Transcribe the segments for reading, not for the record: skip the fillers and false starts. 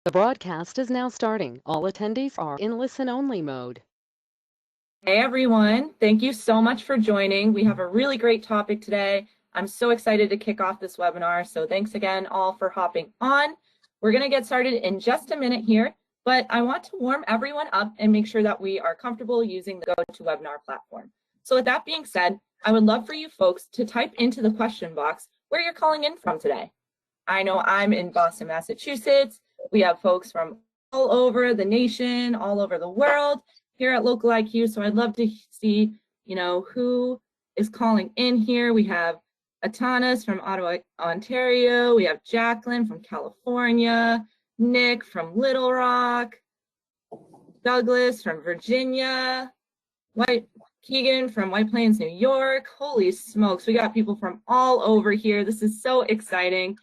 The broadcast is now starting. All attendees are in listen-only mode. Hey everyone, thank you so much for joining. We have a really great topic today. I'm so excited to kick off this webinar, so thanks again all for hopping on. We're going to get started in just a minute here, but I want to warm everyone up and make sure that we are comfortable using the GoToWebinar platform. So with that being said, I would love for you folks to type into the question box where you're calling in from today. I know I'm in Boston, Massachusetts. We have folks from all over the nation, all over the world here at Local IQ. So I'd love to see, who is calling in here. We have Atanas from Ottawa, Ontario. We have Jacqueline from California, Nick from Little Rock, Douglas from Virginia, Keegan from White Plains, New York. Holy smokes, we got people from all over here. This is so exciting.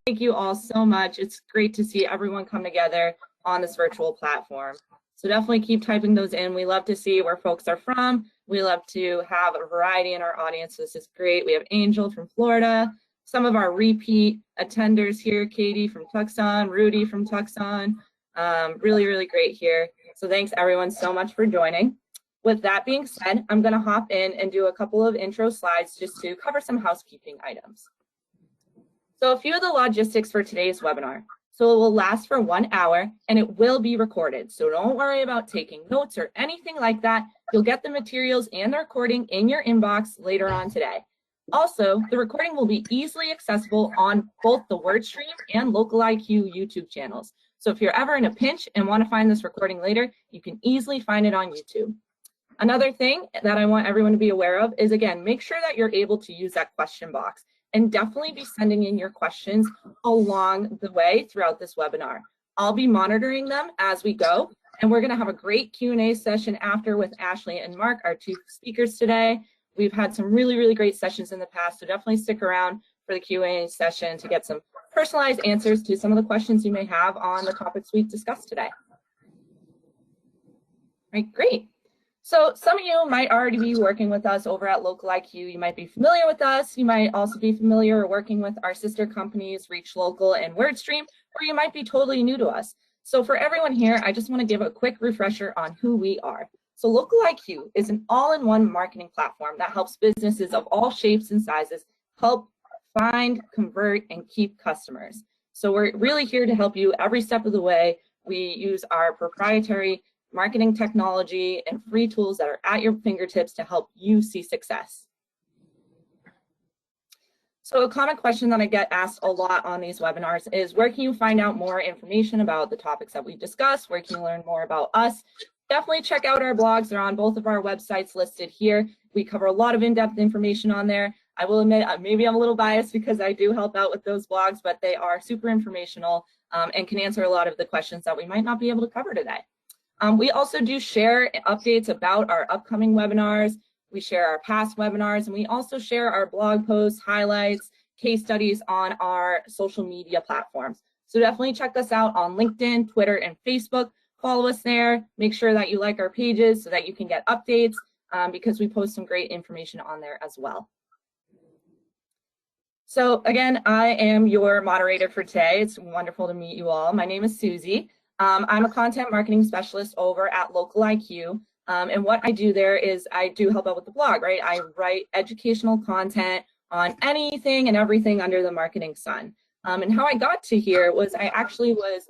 Thank you all so much. It's great to see everyone come together on this virtual platform. So definitely keep typing those in. We love to see where folks are from. We love to have a variety in our audience. This is great. We have Angel from Florida, some of our repeat attenders here, Katie from Tucson, Rudy from Tucson. Really, really great here. So thanks everyone so much for joining. With that being said, I'm gonna hop in and do a couple of intro slides just to cover some housekeeping items. So a few of the logistics for today's webinar. So it will last for 1 hour and it will be recorded. So don't worry about taking notes or anything like that. You'll get the materials and the recording in your inbox later on today. Also, the recording will be easily accessible on both the WordStream and Local IQ YouTube channels. So if you're ever in a pinch and want to find this recording later, you can easily find it on YouTube. Another thing that I want everyone to be aware of is, again, make sure that you're able to use that question box. And definitely be sending in your questions along the way throughout this webinar. I'll be monitoring them as we go, and we're gonna have a great Q&A session after with Ashley and Mark, our two speakers today. We've had some really, really great sessions in the past, so definitely stick around for the Q&A session to get some personalized answers to some of the questions you may have on the topics we've discussed today. All right, great. So some of you might already be working with us over at Local IQ. You might be familiar with us. You might also be familiar or working with our sister companies, Reach Local and WordStream, or you might be totally new to us. So for everyone here, I just want to give a quick refresher on who we are. So Local IQ is an all-in-one marketing platform that helps businesses of all shapes and sizes help find, convert, and keep customers. So we're really here to help you every step of the way. We use our proprietary marketing technology and free tools that are at your fingertips to help you see success. So a common question that I get asked a lot on these webinars is, where can you find out more information about the topics that we discussed? Where can you learn more about us? Definitely check out our blogs. They're on both of our websites listed here. We cover a lot of in-depth information on there. I will admit, maybe I'm a little biased because I do help out with those blogs, but they are super informational and can answer a lot of the questions that we might not be able to cover today. We also do share updates about our upcoming webinars. We share our past webinars, and we also share our blog posts, highlights, case studies on our social media platforms. So definitely check us out on LinkedIn, Twitter, and Facebook. Follow us there. Make sure that you like our pages so that you can get updates because we post some great information on there as well. So again, I am your moderator for today. It's wonderful to meet you all. My name is Susie. I'm a content marketing specialist over at Local IQ, and what I do there is I do help out with the blog, right? I write educational content on anything and everything under the marketing sun. And how I got to here was I actually was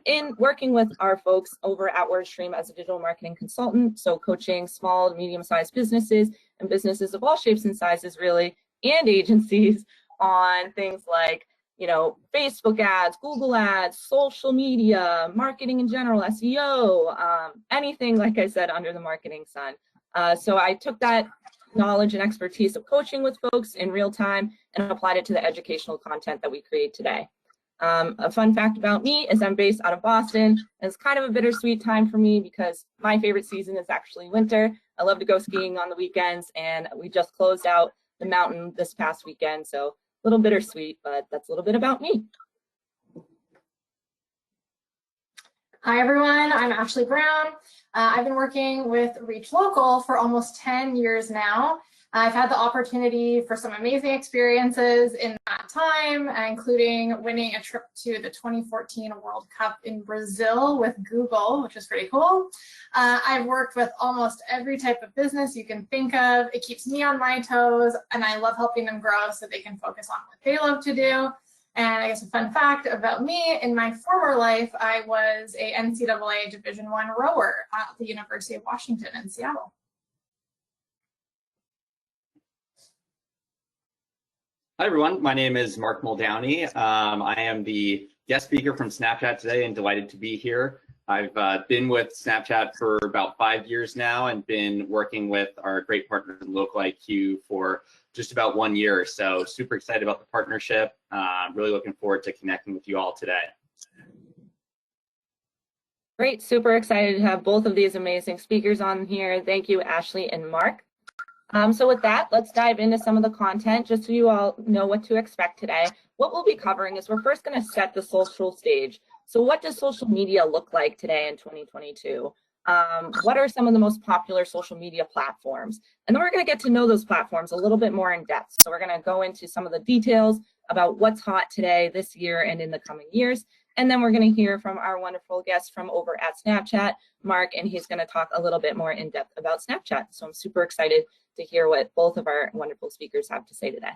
in working with our folks over at WordStream as a digital marketing consultant, so coaching small to medium-sized businesses and businesses of all shapes and sizes really, and agencies on things like Facebook ads, Google ads, social media, marketing in general, SEO, anything, like I said, under the marketing sun. So I took that knowledge and expertise of coaching with folks in real time and applied it to the educational content that we create today. A fun fact about me is I'm based out of Boston. It's kind of a bittersweet time for me because my favorite season is actually winter. I love to go skiing on the weekends, and we just closed out the mountain this past weekend, so a little bittersweet, but that's a little bit about me. Hi everyone, I'm Ashley Brown. I've been working with Reach Local for almost 10 years now. I've had the opportunity for some amazing experiences in that time, including winning a trip to the 2014 World Cup in Brazil with Google, which is pretty cool. I've worked with almost every type of business you can think of. It keeps me on my toes, and I love helping them grow so they can focus on what they love to do. And I guess a fun fact about me, in my former life, I was a NCAA Division I rower at the University of Washington in Seattle. Hi, everyone. My name is Mark Muldowney. I am the guest speaker from Snapchat today and delighted to be here. I've been with Snapchat for about 5 years now and been working with our great partners in Local IQ for just about 1 year. So super excited about the partnership. Really looking forward to connecting with you all today. Great, super excited to have both of these amazing speakers on here. Thank you, Ashley and Mark. So with that, let's dive into some of the content just so you all know what to expect today. What we'll be covering is we're first going to set the social stage. So what does social media look like today in 2022? What are some of the most popular social media platforms? And then we're going to get to know those platforms a little bit more in depth. So we're going to go into some of the details about what's hot today, this year, and in the coming years. And then we're going to hear from our wonderful guest from over at Snapchat, Mark, and he's going to talk a little bit more in depth about Snapchat. So I'm super excited to hear what both of our wonderful speakers have to say today.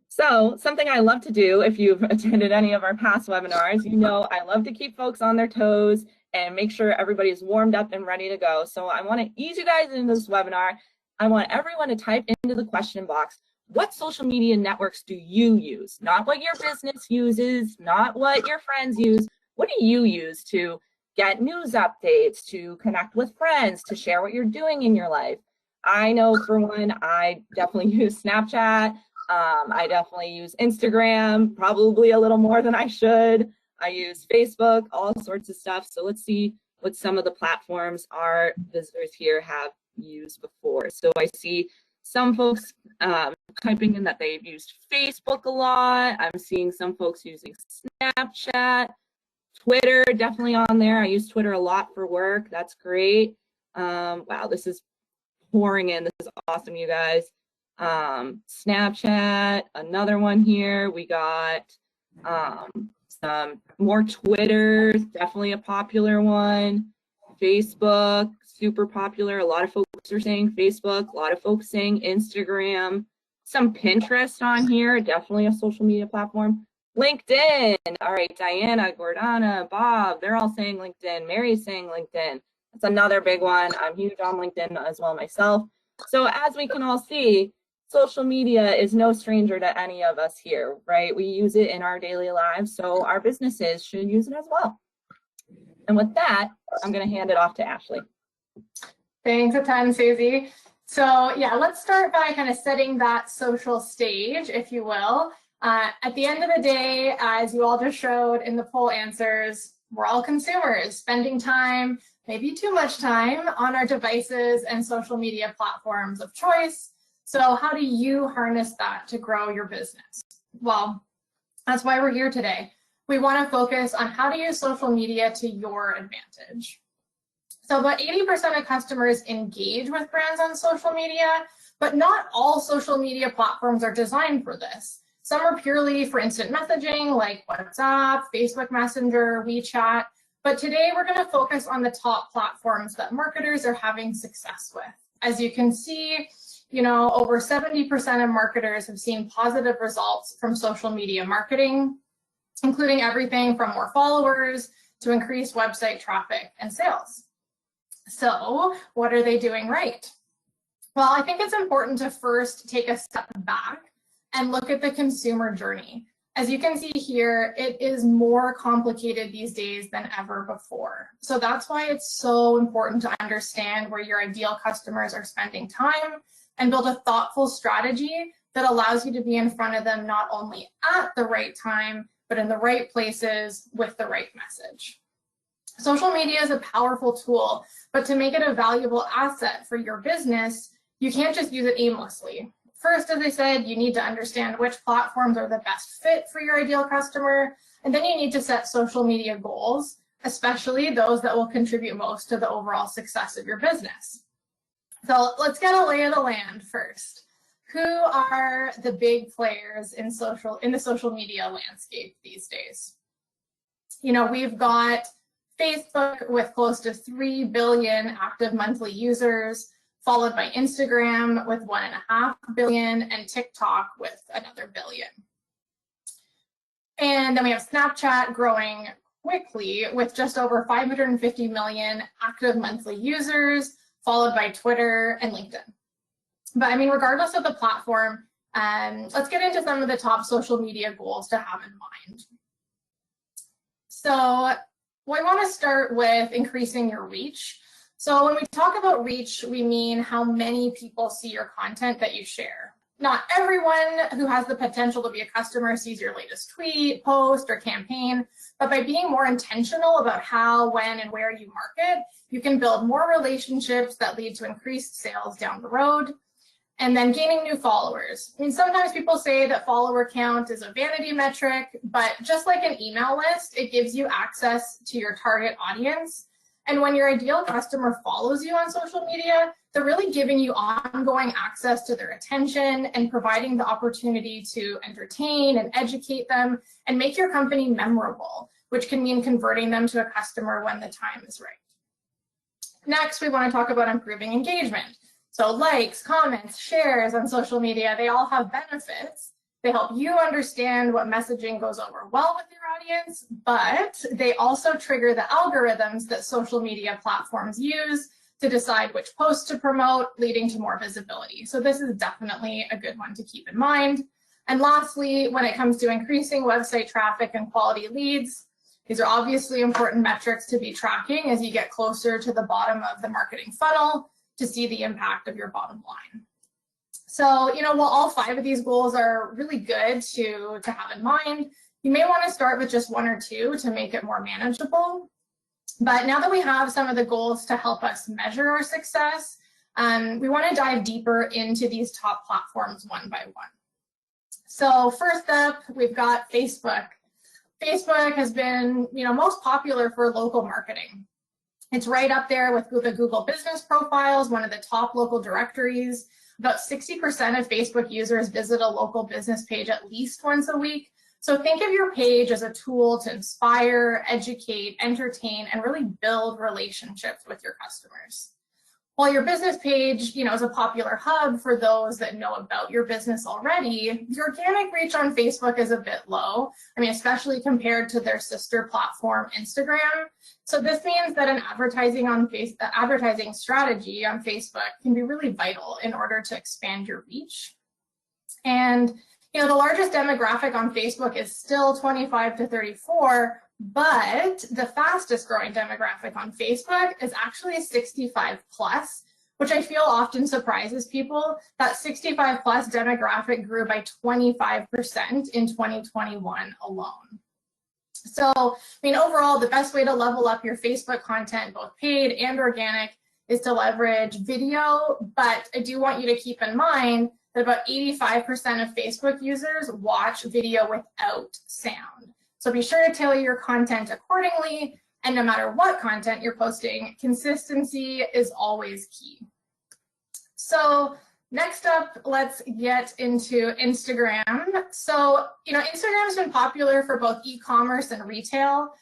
So something I love to do, if you've attended any of our past webinars, you know I love to keep folks on their toes and make sure everybody's warmed up and ready to go. So I want to ease you guys into this webinar. I want everyone to type into the question box, what social media networks do you use? Not what your business uses, not what your friends use. What do you use to get news updates, to connect with friends, to share what you're doing in your life? I know for one, I definitely use Snapchat. I definitely use Instagram, probably a little more than I should. I use Facebook, all sorts of stuff. So let's see what some of the platforms our visitors here have used before. So I see some folks typing in that they've used Facebook a lot. I'm seeing some folks using Snapchat, Twitter, definitely on there. I use Twitter a lot for work. That's great. Wow, this is pouring in. This is awesome, you guys. Snapchat, another one here. We got some more Twitter, definitely a popular one. Facebook, super popular. A lot of folks are saying Facebook, a lot of folks saying Instagram. Some Pinterest on here, definitely a social media platform. LinkedIn, all right, Diana, Gordana, Bob, they're all saying LinkedIn. Mary's saying LinkedIn. That's another big one. I'm huge on LinkedIn as well myself. So as we can all see, social media is no stranger to any of us here, right? We use it in our daily lives, so our businesses should use it as well. And with that, I'm going to hand it off to Ashley. Thanks a ton, Susie. So yeah, let's start by kind of setting that social stage, if you will. At the end of the day, as you all just showed in the poll answers, we're all consumers, spending time, maybe too much time, on our devices and social media platforms of choice. So how do you harness that to grow your business? Well, that's why we're here today. We want to focus on how to use social media to your advantage. So about 80% of customers engage with brands on social media, but not all social media platforms are designed for this. Some are purely for instant messaging like WhatsApp, Facebook Messenger, WeChat. But today we're going to focus on the top platforms that marketers are having success with. As you can see, over 70% of marketers have seen positive results from social media marketing, including everything from more followers to increased website traffic and sales. So what are they doing right? Well, I think it's important to first take a step back and look at the consumer journey. As you can see here, it is more complicated these days than ever before. So that's why it's so important to understand where your ideal customers are spending time and build a thoughtful strategy that allows you to be in front of them not only at the right time, but in the right places with the right message. Social media is a powerful tool, but to make it a valuable asset for your business, you can't just use it aimlessly. First, as I said, you need to understand which platforms are the best fit for your ideal customer, and then you need to set social media goals, especially those that will contribute most to the overall success of your business. So let's get a lay of the land first. Who are the big players in the social media landscape these days? You know, we've got Facebook with close to 3 billion active monthly users, followed by Instagram with 1.5 billion and TikTok with another billion. And then we have Snapchat growing quickly with just over 550 million active monthly users, followed by Twitter and LinkedIn. But I mean, regardless of the platform, let's get into some of the top social media goals to have in mind. So we want to start with increasing your reach. So when we talk about reach, we mean how many people see your content that you share. Not everyone who has the potential to be a customer sees your latest tweet, post, or campaign, but by being more intentional about how, when, and where you market, you can build more relationships that lead to increased sales down the road. And then gaining new followers. I mean, sometimes people say that follower count is a vanity metric, but just like an email list, it gives you access to your target audience. And when your ideal customer follows you on social media, they're really giving you ongoing access to their attention and providing the opportunity to entertain and educate them and make your company memorable, which can mean converting them to a customer when the time is right. Next, we want to talk about improving engagement. So likes, comments, shares on social media, they all have benefits. They help you understand what messaging goes over well with your audience, but they also trigger the algorithms that social media platforms use to decide which posts to promote, leading to more visibility. So this is definitely a good one to keep in mind. And lastly, when it comes to increasing website traffic and quality leads, these are obviously important metrics to be tracking as you get closer to the bottom of the marketing funnel to see the impact of your bottom line. So, you know, while all 5 of these goals are really good to have in mind, you may want to start with just 1 or 2 to make it more manageable. But now that we have some of the goals to help us measure our success, we want to dive deeper into these top platforms one by one. So first up, we've got Facebook. Facebook has been, you know, most popular for local marketing. It's right up there with the Google Business Profiles, one of the top local directories. About 60% of Facebook users visit a local business page at least once a week. So think of your page as a tool to inspire, educate, entertain, and really build relationships with your customers. While your business page, you know, is a popular hub for those that know about your business already, the organic reach on Facebook is a bit low. I mean, especially compared to their sister platform, Instagram. So this means that an advertising strategy on Facebook can be really vital in order to expand your reach. And, you know, the largest demographic on Facebook is still 25 to 34, but the fastest growing demographic on Facebook is actually 65 plus, which I feel often surprises people. That 65 plus demographic grew by 25% in 2021 alone. So, I mean, overall, the best way to level up your Facebook content, both paid and organic, is to leverage video. But I do want you to keep in mind that about 85% of Facebook users watch video without sound. So be sure to tailor your content accordingly, and no matter what content you're posting, consistency is always key. So next up, let's get into Instagram. So, you know, Instagram's been popular for both e-commerce and retail.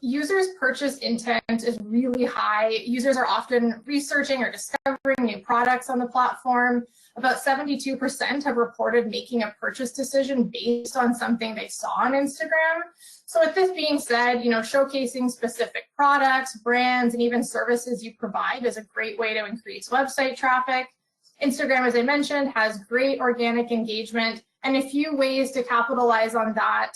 Users' purchase intent is really high. Users are often researching or discovering new products on the platform. About 72% have reported making a purchase decision based on something they saw on Instagram. So with this being said, you know, showcasing specific products, brands, and even services you provide is a great way to increase website traffic. Instagram, as I mentioned, has great organic engagement, and a few ways to capitalize on that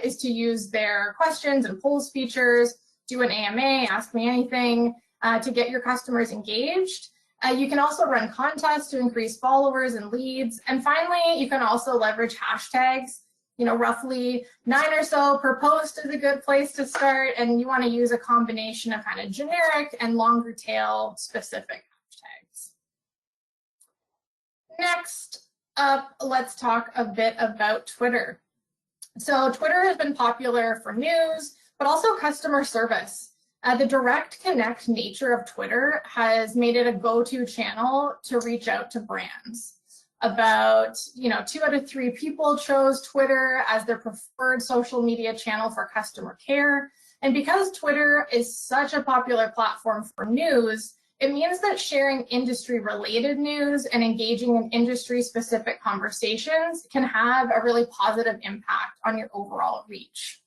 is to use their questions and polls features, do an AMA, ask me anything, to get your customers engaged. You can also run contests to increase followers and leads. And finally, you can also leverage hashtags. You know, roughly 9 or so per post is a good place to start, and you want to use a combination of kind of generic and longer tail specific hashtags. Next up, let's talk a bit about Twitter. So Twitter has been popular for news, but also customer service. The direct connect nature of Twitter has made it a go-to channel to reach out to brands. About 2 out of 3 people chose Twitter as their preferred social media channel for customer care. And because Twitter is such a popular platform for news, it means that sharing industry-related news and engaging in industry-specific conversations can have a really positive impact on your overall reach.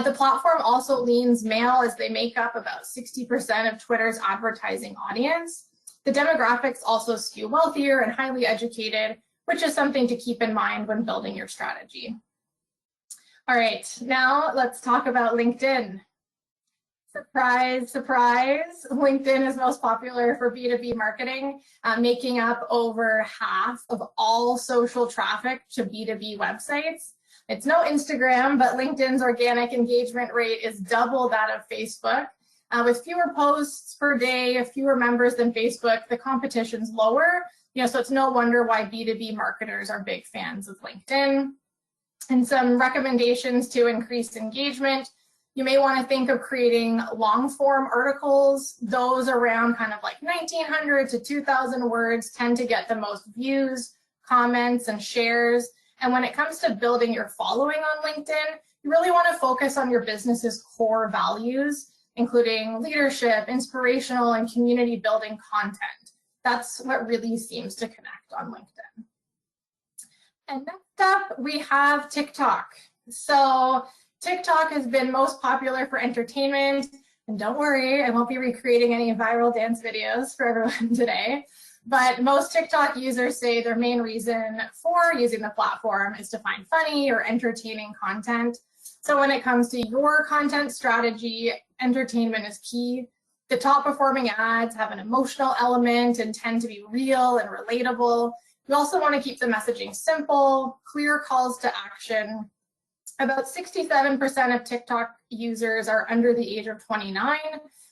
The platform also leans male, as they make up about 60% of Twitter's advertising audience. The demographics also skew wealthier and highly educated, which is something to keep in mind when building your strategy. All right, now let's talk about LinkedIn. Surprise, surprise, LinkedIn is most popular for B2B marketing, making up over half of all social traffic to B2B websites. It's no Instagram, but LinkedIn's organic engagement rate is double that of Facebook. With fewer posts per day, fewer members than Facebook, the competition's lower. So it's no wonder why B2B marketers are big fans of LinkedIn. And some recommendations to increase engagement. You may want to think of creating long form articles. Those around kind of like 1,900 to 2,000 words tend to get the most views, comments, and shares. And when it comes to building your following on LinkedIn, you really want to focus on your business's core values, including leadership, inspirational, and community building content. That's what really seems to connect on LinkedIn. And next up, we have TikTok. So TikTok has been most popular for entertainment. And don't worry, I won't be recreating any viral dance videos for everyone today. But most TikTok users say their main reason for using the platform is to find funny or entertaining content. So when it comes to your content strategy, entertainment is key. The top performing ads have an emotional element and tend to be real and relatable. You also want to keep the messaging simple, clear calls to action. About 67% of TikTok users are under the age of 29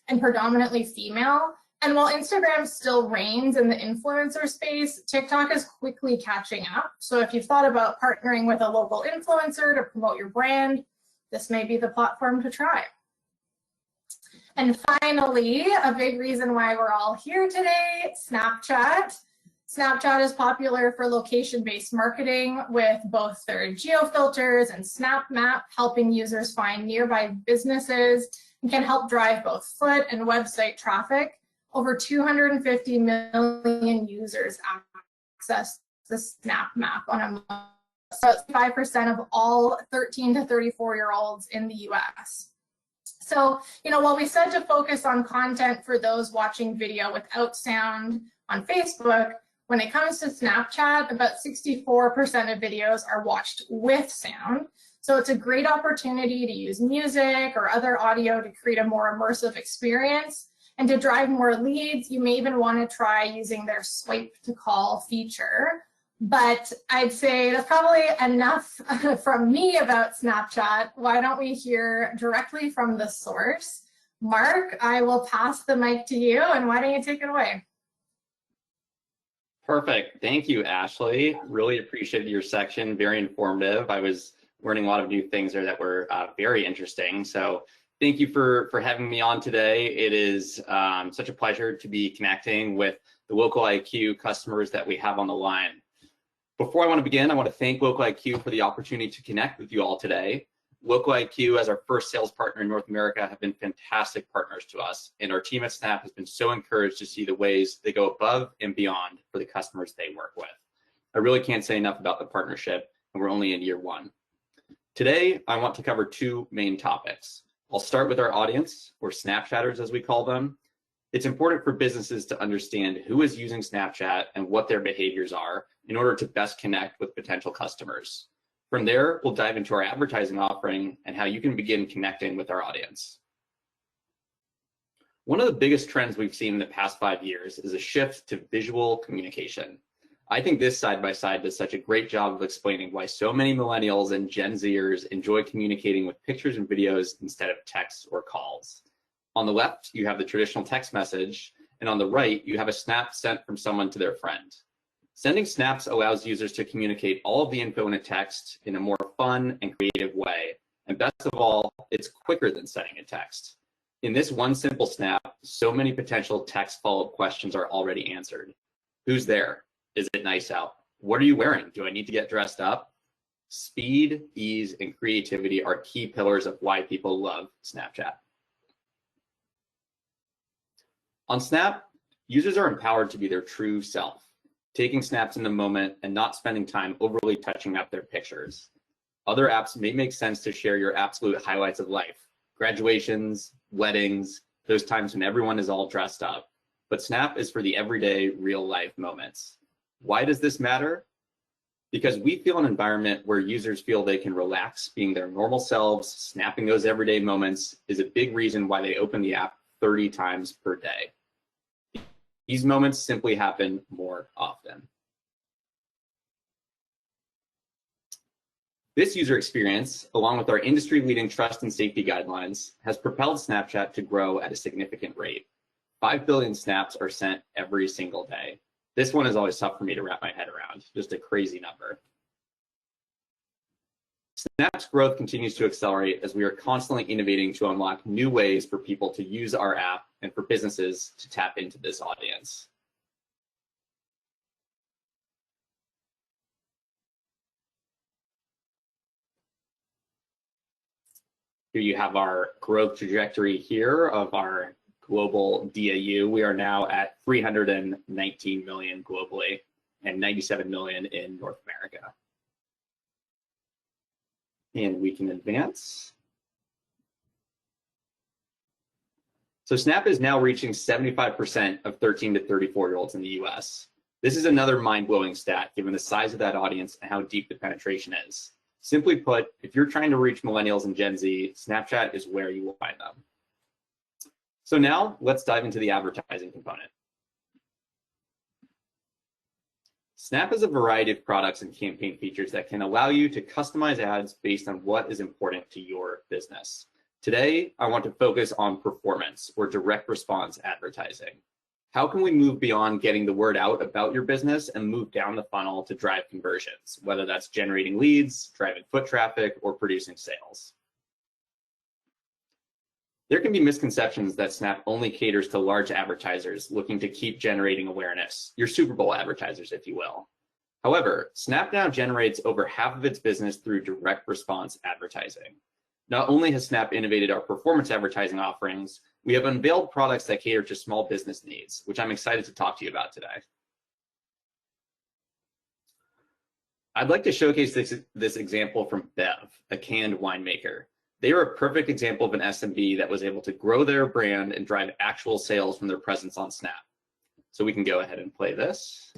and predominantly female. And while Instagram still reigns in the influencer space, TikTok is quickly catching up. So if you've thought about partnering with a local influencer to promote your brand, this may be the platform to try. And finally, a big reason why we're all here today, Snapchat. Snapchat is popular for location-based marketing with both their geo filters and Snap Map, helping users find nearby businesses and can help drive both foot and website traffic. Over 250 million users access the Snap Map on a month. So it's 5% of all 13 to 34-year-olds in the US. So, while we said to focus on content for those watching video without sound on Facebook, when it comes to Snapchat, about 64% of videos are watched with sound. So it's a great opportunity to use music or other audio to create a more immersive experience. And to drive more leads, you may even want to try using their swipe to call feature. But I'd say that's probably enough from me about Snapchat. Why don't we hear directly from the source? Mark, I will pass the mic to you, and why don't you take it away? Perfect. Thank you, Ashley. Really appreciated your section. Very informative. I was learning a lot of new things there that were very interesting. So thank you for having me on today. It is such a pleasure to be connecting with the Local IQ customers that we have on the line. Before I want to begin, I want to thank Local IQ for the opportunity to connect with you all today. Local IQ, as our first sales partner in North America, have been fantastic partners to us, and our team at Snap has been so encouraged to see the ways they go above and beyond for the customers they work with. I really can't say enough about the partnership, and we're only in year one. Today, I want to cover two main topics. I'll start with our audience, or Snapchatters as we call them. It's important for businesses to understand who is using Snapchat and what their behaviors are in order to best connect with potential customers. From there, we'll dive into our advertising offering and how you can begin connecting with our audience. One of the biggest trends we've seen in the past 5 years is a shift to visual communication. I think this side-by-side does such a great job of explaining why so many millennials and Gen Zers enjoy communicating with pictures and videos instead of texts or calls. On the left, you have the traditional text message, and on the right, you have a snap sent from someone to their friend. Sending snaps allows users to communicate all of the info in a text in a more fun and creative way. And best of all, it's quicker than sending a text. In this one simple snap, so many potential text follow-up questions are already answered. Who's there? Is it nice out? What are you wearing? Do I need to get dressed up? Speed, ease, and creativity are key pillars of why people love Snapchat. On Snap, users are empowered to be their true self, taking snaps in the moment and not spending time overly touching up their pictures. Other apps may make sense to share your absolute highlights of life, graduations, weddings, those times when everyone is all dressed up. But Snap is for the everyday, real-life moments. Why does this matter? Because we feel an environment where users feel they can relax being their normal selves. Snapping those everyday moments is a big reason why they open the app 30 times per day. These moments simply happen more often. This user experience, along with our industry-leading trust and safety guidelines, has propelled Snapchat to grow at a significant rate. 5 billion snaps are sent every single day. This one is always tough for me to wrap my head around, just a crazy number. Snap's growth continues to accelerate as we are constantly innovating to unlock new ways for people to use our app and for businesses to tap into this audience. Here you have our growth trajectory here of our global DAU. We are now at 319 million globally and 97 million in North America. And we can advance. So Snap is now reaching 75% of 13 to 34-year-olds in the US. This is another mind-blowing stat given the size of that audience and how deep the penetration is. Simply put, if you're trying to reach millennials and Gen Z, Snapchat is where you will find them. So now let's dive into the advertising component. Snap has a variety of products and campaign features that can allow you to customize ads based on what is important to your business. Today, I want to focus on performance or direct response advertising. How can we move beyond getting the word out about your business and move down the funnel to drive conversions, whether that's generating leads, driving foot traffic, or producing sales? There can be misconceptions that Snap only caters to large advertisers looking to keep generating awareness, your Super Bowl advertisers, if you will. However, Snap now generates over half of its business through direct response advertising. Not only has Snap innovated our performance advertising offerings, we have unveiled products that cater to small business needs, which I'm excited to talk to you about today. I'd like to showcase this example from Bev, a canned winemaker. They are a perfect example of an SMB that was able to grow their brand and drive actual sales from their presence on Snap. So we can go ahead and play this.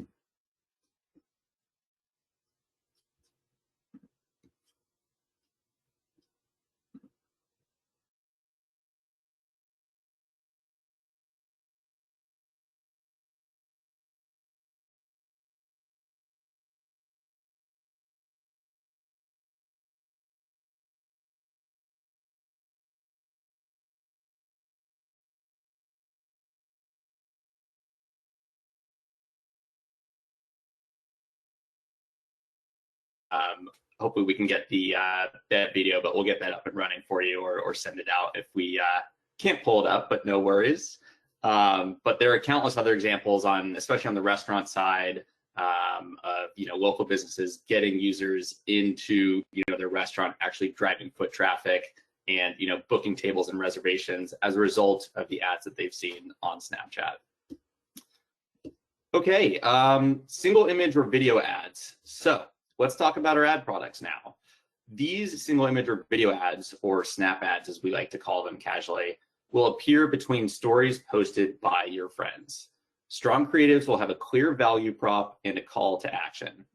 Hopefully we can get that video, but we'll get that up and running for you or send it out if we can't pull it up, but no worries. But there are countless other examples especially on the restaurant side, of local businesses getting users into their restaurant, actually driving foot traffic and booking tables and reservations as a result of the ads that they've seen on Snapchat. Okay, single image or video ads. So let's talk about our ad products now. These single image or video ads, or Snap ads as we like to call them casually, will appear between stories posted by your friends. Strong creatives will have a clear value prop and a call to action.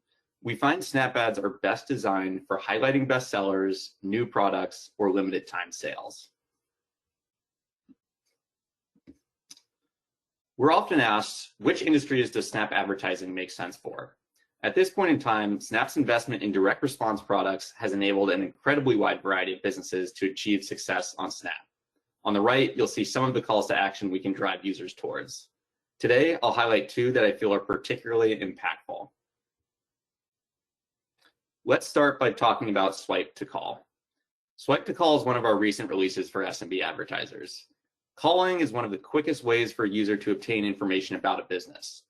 We find Snap ads are best designed for highlighting bestsellers, new products, or limited time sales. We're often asked, which industries does Snap advertising make sense for? At this point in time, Snap's investment in direct response products has enabled an incredibly wide variety of businesses to achieve success on Snap. On the right, you'll see some of the calls to action we can drive users towards. Today, I'll highlight two that I feel are particularly impactful. Let's start by talking about Swipe to Call. Swipe to Call is one of our recent releases for SMB advertisers. Calling is one of the quickest ways for a user to obtain information about a business.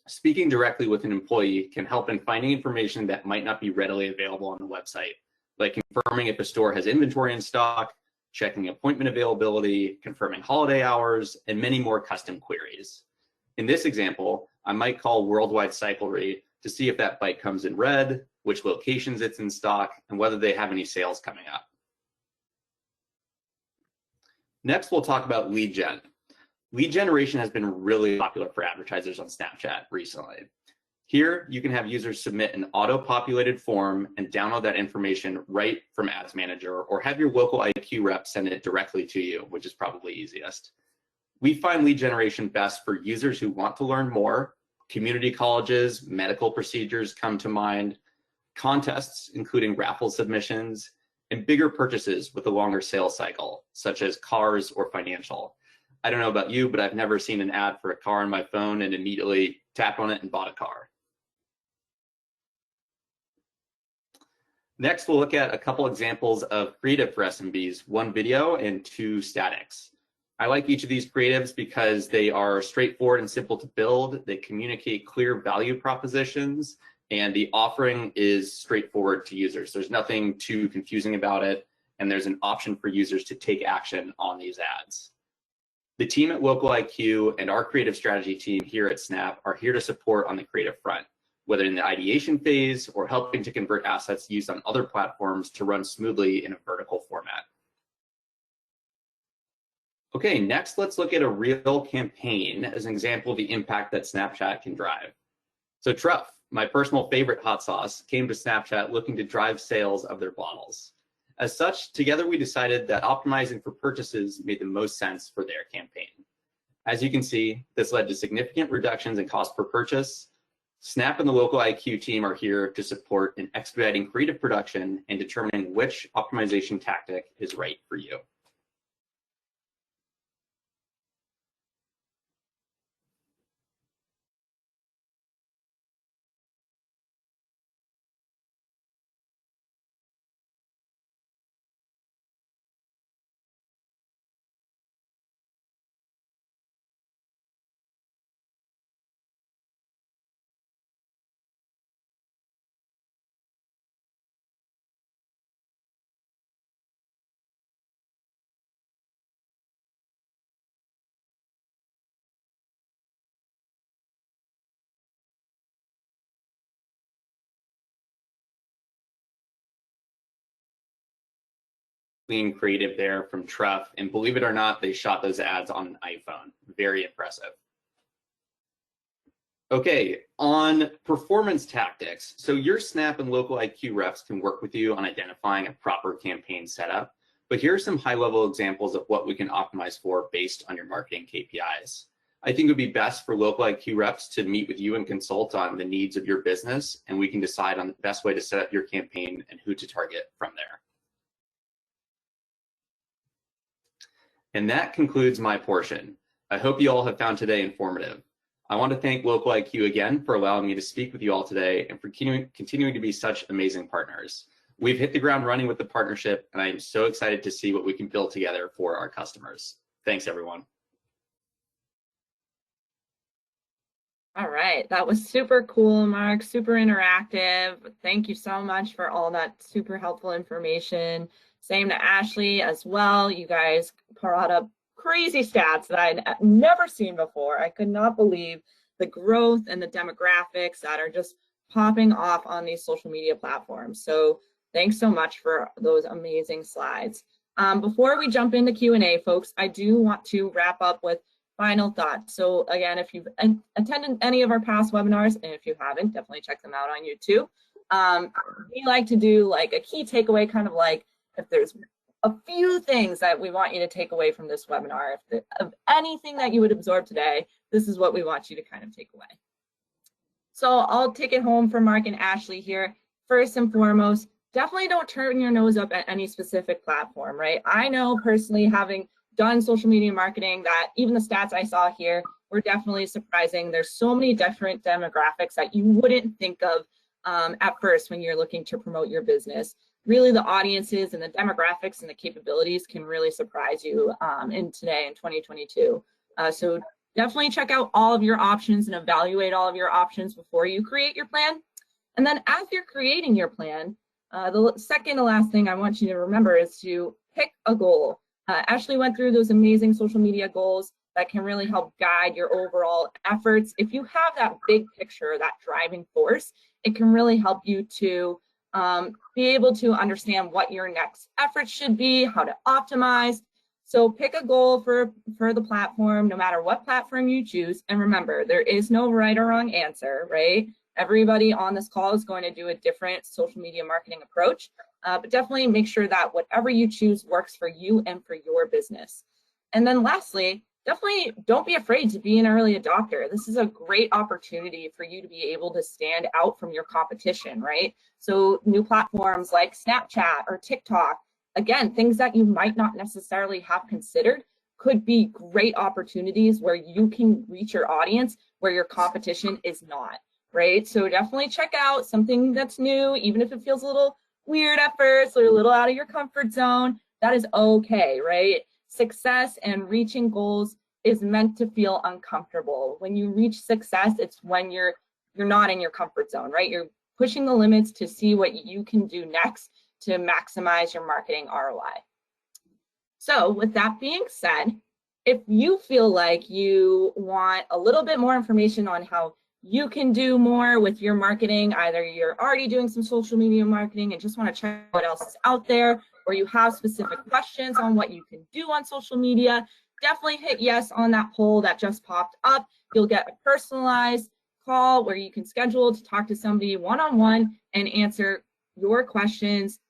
Speaking directly with an employee can help in finding information that might not be readily available on the website, like confirming if a store has inventory in stock, checking appointment availability, confirming holiday hours, and many more custom queries. In this example, I might call Worldwide Cyclery to see if that bike comes in red, which locations it's in stock, and whether they have any sales coming up. Next, we'll talk about lead gen. Lead generation has been really popular for advertisers on Snapchat recently. Here, you can have users submit an auto-populated form and download that information right from Ads Manager, or have your local IQ rep send it directly to you, which is probably easiest. We find lead generation best for users who want to learn more. Community colleges, medical procedures come to mind, contests, including raffle submissions, and bigger purchases with a longer sales cycle, such as cars or financial. I don't know about you, but I've never seen an ad for a car on my phone and immediately tapped on it and bought a car. Next, we'll look at a couple examples of creative for SMBs, 1 video and 2 statics. I like each of these creatives because they are straightforward and simple to build. They communicate clear value propositions, and the offering is straightforward to users. There's nothing too confusing about it, and there's an option for users to take action on these ads. The team at Local IQ and our creative strategy team here at Snap are here to support on the creative front, whether in the ideation phase or helping to convert assets used on other platforms to run smoothly in a vertical format. Okay, next let's look at a real campaign as an example of the impact that Snapchat can drive. So Truff, my personal favorite hot sauce, came to Snapchat looking to drive sales of their bottles. As such, together we decided that optimizing for purchases made the most sense for their campaign. As you can see, this led to significant reductions in cost per purchase. Snap and the Local IQ team are here to support in expediting creative production and determining which optimization tactic is right for you. Clean creative there from Truff, and believe it or not, they shot those ads on an iPhone. Very impressive. Okay, on performance tactics. So your Snap and Local IQ reps can work with you on identifying a proper campaign setup, but here are some high-level examples of what we can optimize for based on your marketing KPIs. I think it would be best for Local IQ reps to meet with you and consult on the needs of your business, and we can decide on the best way to set up your campaign and who to target from there. And that concludes my portion. I hope you all have found today informative. I want to thank Local IQ again for allowing me to speak with you all today and for continuing to be such amazing partners. We've hit the ground running with the partnership, and I am so excited to see what we can build together for our customers. Thanks, everyone. All right, that was super cool, Mark, super interactive. Thank you so much for all that super helpful information. Same to Ashley as well. You guys brought up crazy stats that I'd never seen before. I could not believe the growth and the demographics that are just popping off on these social media platforms. So thanks so much for those amazing slides. Before we jump into Q&A, folks, I do want to wrap up with final thoughts. So again, if you've attended any of our past webinars, and if you haven't, definitely check them out on YouTube. We like to do like a key takeaway, kind of like if there's a few things that we want you to take away from this webinar, of anything that you would absorb today, this is what we want you to kind of take away. So I'll take it home for Mark and Ashley here. First and foremost, definitely don't turn your nose up at any specific platform, right? I know personally, having done social media marketing, that even the stats I saw here were definitely surprising. There's so many different demographics that you wouldn't think of at first when you're looking to promote your business. really the audiences and the demographics and the capabilities can really surprise you in 2022. So definitely check out all of your options and evaluate all of your options before you create your plan. And then as you're creating your plan, the second to last thing I want you to remember is to pick a goal. Ashley went through those amazing social media goals that can really help guide your overall efforts. If you have that big picture, that driving force, it can really help you to be able to understand what your next efforts should be, how to optimize. So pick a goal for the platform, no matter what platform you choose. And remember, there is no right or wrong answer, right? Everybody on this call is going to do a different social media marketing approach, but definitely make sure that whatever you choose works for you and for your business. And then lastly, definitely don't be afraid to be an early adopter. This is a great opportunity for you to be able to stand out from your competition, right? So new platforms like Snapchat or TikTok, again, things that you might not necessarily have considered could be great opportunities where you can reach your audience where your competition is not, right? So definitely check out something that's new, even if it feels a little weird at first or a little out of your comfort zone, that is okay, right? Success and reaching goals is meant to feel uncomfortable. When you reach success, it's when you're not in your comfort zone, right? You're pushing the limits to see what you can do next to maximize your marketing ROI. So with that being said, if you feel like you want a little bit more information on how you can do more with your marketing, either you're already doing some social media marketing and just want to check what else is out there, or you have specific questions on what you can do on social media, definitely hit yes on that poll that just popped up. You'll get a personalized call where you can schedule to talk to somebody one-on-one and answer your questions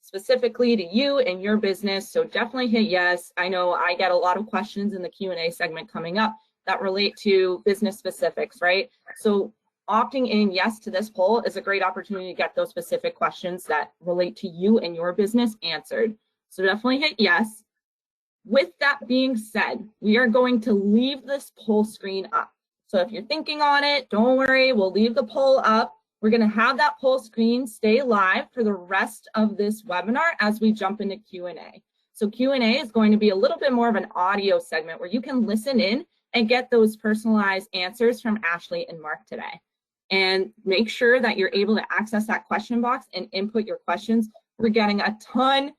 specifically to you and your business. So definitely hit yes. I know I get a lot of questions in the Q&A segment coming up that relate to business specifics, right? So opting in yes to this poll is a great opportunity to get those specific questions that relate to you and your business answered. So definitely hit yes. With that being said, we are going to leave this poll screen up. So if you're thinking on it, don't worry, we'll leave the poll up. We're going to have that poll screen stay live for the rest of this webinar as we jump into Q&A. So Q&A is going to be a little bit more of an audio segment where you can listen in and get those personalized answers from Ashley and Mark today. And make sure that you're able to access that question box and input your questions. We're getting a ton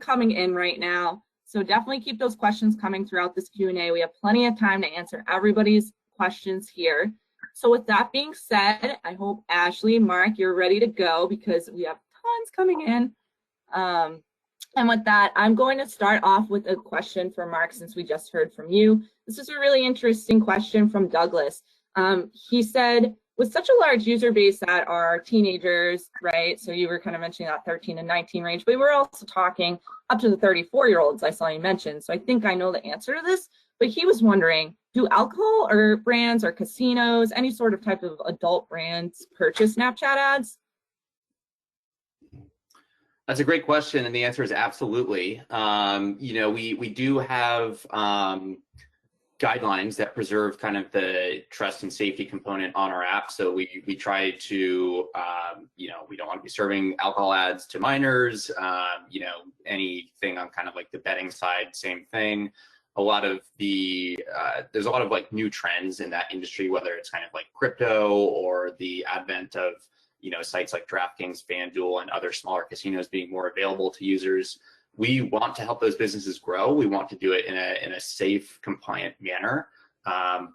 coming in right now. So definitely keep those questions coming throughout this Q&A. We have plenty of time to answer everybody's questions here. So with that being said, I hope Ashley, Mark, you're ready to go because we have tons coming in. And with that, I'm going to start off with a question for Mark since we just heard from you. This is a really interesting question from Douglas. He said, with such a large user base that are teenagers, right? So you were kind of mentioning that 13 and 19 range, but we were also talking up to the 34-year-olds I saw you mention. So I think I know the answer to this, but he was wondering, do alcohol or brands or casinos, any sort of type of adult brands purchase Snapchat ads? That's a great question, and the answer is absolutely. You know, we do have guidelines that preserve kind of the trust and safety component on our app. So we try to, you know, we don't want to be serving alcohol ads to minors. You know, anything on kind of like the betting side, same thing. A lot of the there's a lot of like new trends in that industry, whether it's kind of like crypto or the advent of, you know, sites like DraftKings, FanDuel, and other smaller casinos being more available to users. We want to help those businesses grow. We want to do it in a safe, compliant manner,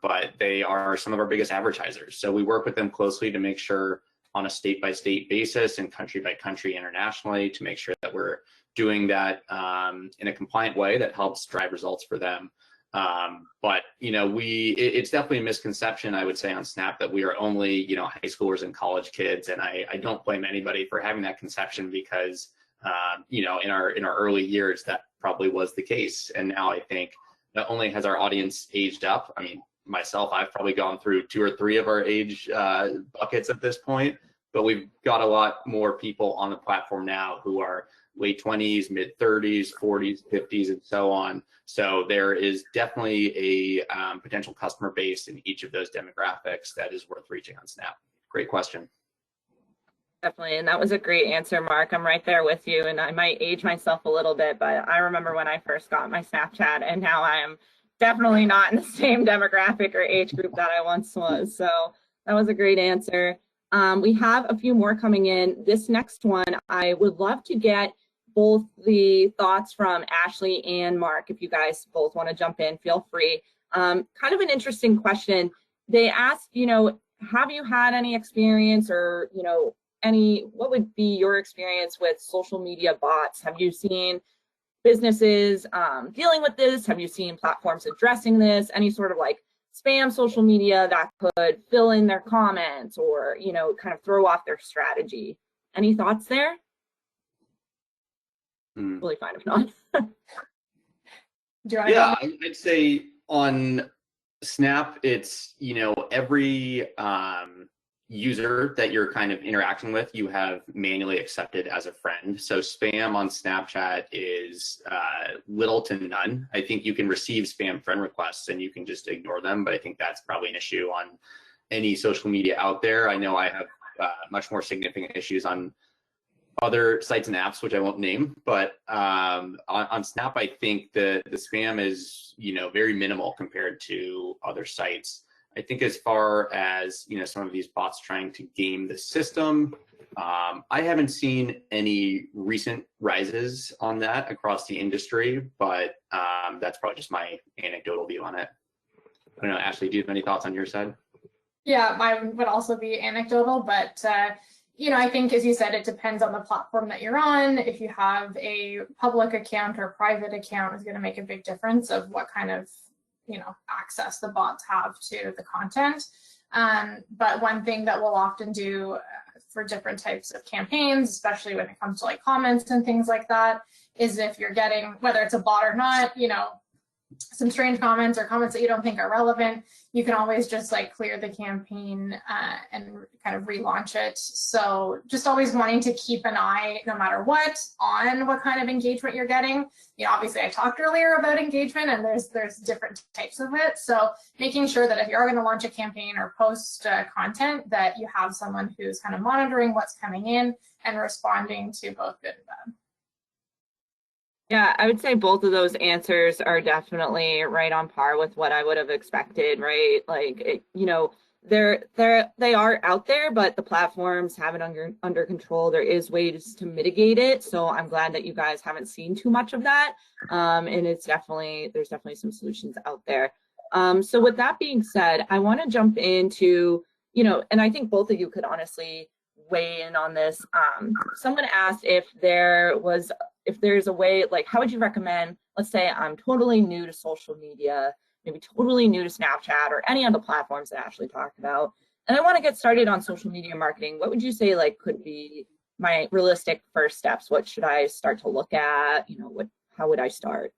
but they are some of our biggest advertisers. So we work with them closely to make sure on a state-by-state basis and country-by-country internationally to make sure that we're doing that in a compliant way that helps drive results for them. But, you know, it's definitely a misconception, I would say, on Snap that we are only, you know, high schoolers and college kids. And I don't blame anybody for having that conception because, you know, in our early years, that probably was the case. And now I think not only has our audience aged up, I mean, myself, I've probably gone through 2 or 3 of our age buckets at this point, but we've got a lot more people on the platform now who are late 20s, mid 30s, 40s, 50s, and so on. So there is definitely a potential customer base in each of those demographics that is worth reaching on Snap. Great question. Definitely, and that was a great answer, Mark. I'm right there with you, and I might age myself a little bit, but I remember when I first got my Snapchat, and now I am definitely not in the same demographic or age group that I once was. So that was a great answer. We have a few more coming in. This next one, I would love to get both the thoughts from Ashley and Mark. If you guys both want to jump in, feel free. Kind of an interesting question. They asked, have you had any experience or, what would be your experience with social media bots? Have you seen businesses dealing with this? Have you seen platforms addressing this? Any sort of like spam social media that could fill in their comments or, kind of throw off their strategy? Any thoughts there? Really fine if not. Yeah, I'd say on Snap, it's, every user that you're kind of interacting with, you have manually accepted as a friend. So spam on Snapchat is little to none. I think you can receive spam friend requests and you can just ignore them, but I think that's probably an issue on any social media out there. I know I have much more significant issues on other sites and apps, which I won't name, but on Snap, I think the spam is, very minimal compared to other sites. I think as far as, some of these bots trying to game the system, I haven't seen any recent rises on that across the industry, but that's probably just my anecdotal view on it. I don't know, Ashley, do you have any thoughts on your side? Yeah, mine would also be anecdotal, but I think, as you said, it depends on the platform that you're on. If you have a public account or private account, is going to make a big difference of what kind of access the bots have to the content. But one thing that we'll often do for different types of campaigns, especially when it comes to like comments and things like that, is if you're getting, whether it's a bot or not, some strange comments or comments that you don't think are relevant, you can always just like clear the campaign and kind of relaunch it. So just always wanting to keep an eye, no matter what, on what kind of engagement you're getting. Obviously I talked earlier about engagement and there's different types of it. So making sure that if you're going to launch a campaign or post content, that you have someone who's kind of monitoring what's coming in and responding to both good and bad. Yeah, I would say both of those answers are definitely right on par with what I would have expected, right? Like, they are out there, but the platforms have it under control. There is ways to mitigate it. So I'm glad that you guys haven't seen too much of that. And there's definitely some solutions out there. So with that being said, I want to jump into, and I think both of you could honestly weigh in on this. Someone asked if there's a way, like, how would you recommend, let's say I'm totally new to social media, maybe totally new to Snapchat or any of the platforms that Ashley talked about, and I want to get started on social media marketing. What would you say, like, could be my realistic first steps? What should I start to look at? How would I start?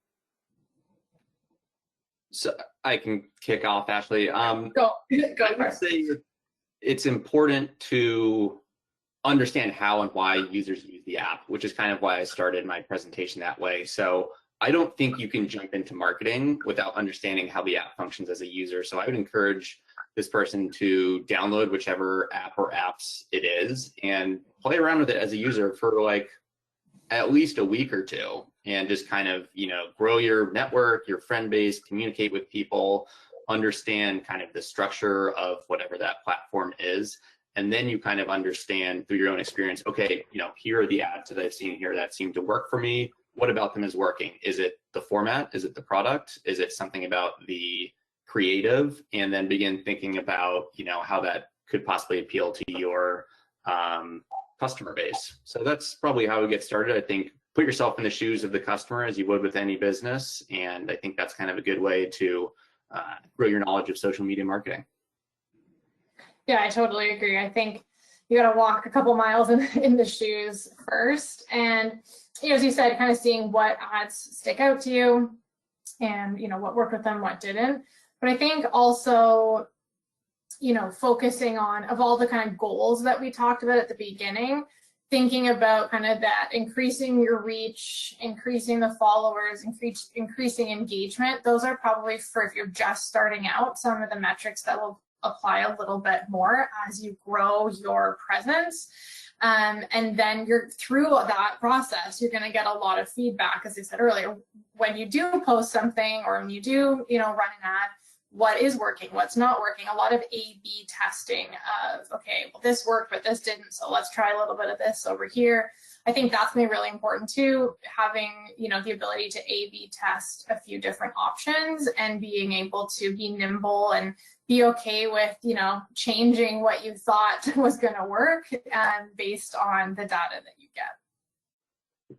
So I can kick off, Ashley. Go I would say it's important to understand how and why users use the app, which is kind of why I started my presentation that way. So I don't think you can jump into marketing without understanding how the app functions as a user. So I would encourage this person to download whichever app or apps it is and play around with it as a user for like at least a week or two, and just kind of, grow your network, your friend base, communicate with people, understand kind of the structure of whatever that platform is. And then you kind of understand through your own experience, okay, here are the ads that I've seen here that seem to work for me. What about them is working? Is it the format? Is it the product? Is it something about the creative? And then begin thinking about, how that could possibly appeal to your customer base. So that's probably how we get started. I think put yourself in the shoes of the customer as you would with any business. And I think that's kind of a good way to grow your knowledge of social media marketing. Yeah, I totally agree. I think you got to walk a couple miles in the shoes first. And, as you said, kind of seeing what ads stick out to you and, what worked with them, what didn't. But I think also, focusing on, of all the kind of goals that we talked about at the beginning, thinking about kind of that increasing your reach, increasing the followers, increasing engagement. Those are probably, for if you're just starting out, some of the metrics that will apply a little bit more as you grow your presence. And then you're through that process, you're going to get a lot of feedback. As I said earlier, when you do post something or when you do, run an ad, what is working, what's not working, a lot of A/B testing of, okay, well, this worked, but this didn't, so let's try a little bit of this over here. I think that's going to be really important too, having, the ability to A/B test a few different options and being able to be nimble and be okay with, changing what you thought was going to work based on the data that you get.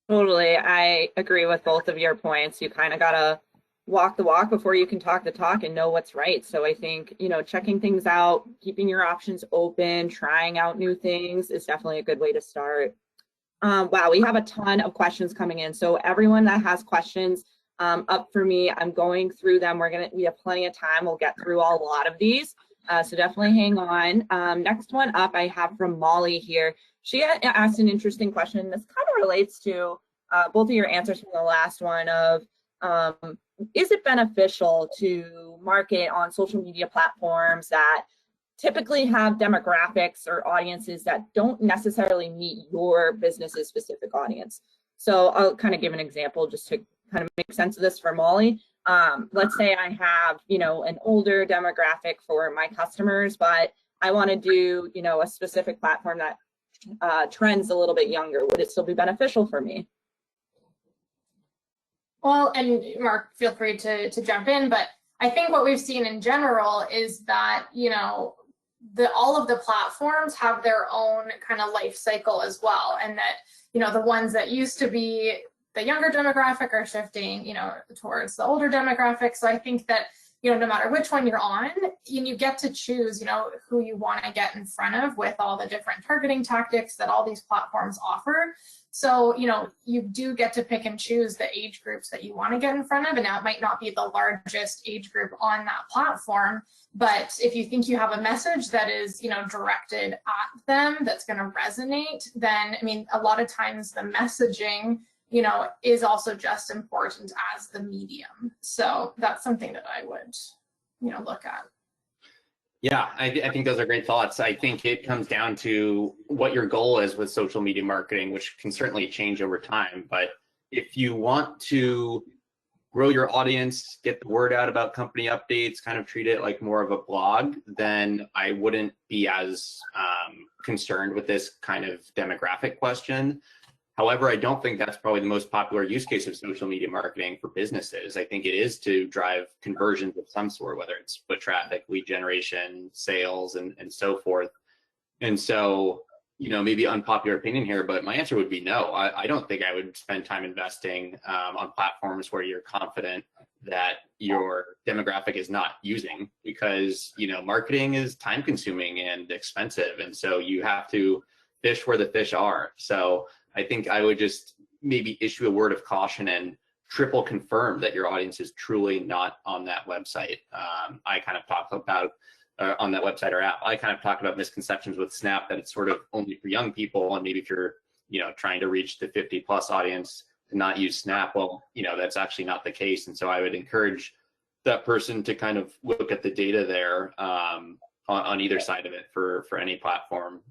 Totally. I agree with both of your points. You kind of got to walk the walk before you can talk the talk and know what's right. So I think, checking things out, keeping your options open, trying out new things is definitely a good way to start. Wow, we have a ton of questions coming in. So everyone that has questions up for me, I'm going through them. We have plenty of time. We'll get through a lot of these. So definitely hang on. Next one up I have from Molly here. She asked an interesting question. This kind of relates to both of your answers from the last one of, is it beneficial to market on social media platforms that typically have demographics or audiences that don't necessarily meet your business's specific audience? So I'll kind of give an example just to kind of make sense of this for Molly. Let's say I have, an older demographic for my customers, but I want to do, a specific platform that trends a little bit younger. Would it still be beneficial for me? Well, and Mark, feel free to jump in, but I think what we've seen in general is that, all of the platforms have their own kind of life cycle as well. And that, the ones that used to be the younger demographic are shifting, towards the older demographic. So I think that, no matter which one you're on, you get to choose, who you want to get in front of with all the different targeting tactics that all these platforms offer. So, you do get to pick and choose the age groups that you want to get in front of. And now it might not be the largest age group on that platform, but if you think you have a message that is, directed at them, that's going to resonate, then, a lot of times the messaging, is also just important as the medium. So that's something that I would, look at. Yeah, I think those are great thoughts. I think it comes down to what your goal is with social media marketing, which can certainly change over time. But if you want to grow your audience, get the word out about company updates, kind of treat it like more of a blog, then I wouldn't be as concerned with this kind of demographic question. However, I don't think that's probably the most popular use case of social media marketing for businesses. I think it is to drive conversions of some sort, whether it's foot traffic, lead generation, sales, and so forth. And so, maybe unpopular opinion here, but my answer would be no. I don't think I would spend time investing on platforms where you're confident that your demographic is not using, because, marketing is time consuming and expensive. And so you have to fish where the fish are. So I think I would just maybe issue a word of caution and triple confirm that your audience is truly not on that website. I kind of talked about on that website or app. I kind of talked about misconceptions with Snap, that it's sort of only for young people, and maybe if you're trying to reach the 50+ audience to not use Snap, well, that's actually not the case. And so I would encourage that person to kind of look at the data there on either side of it for any platform.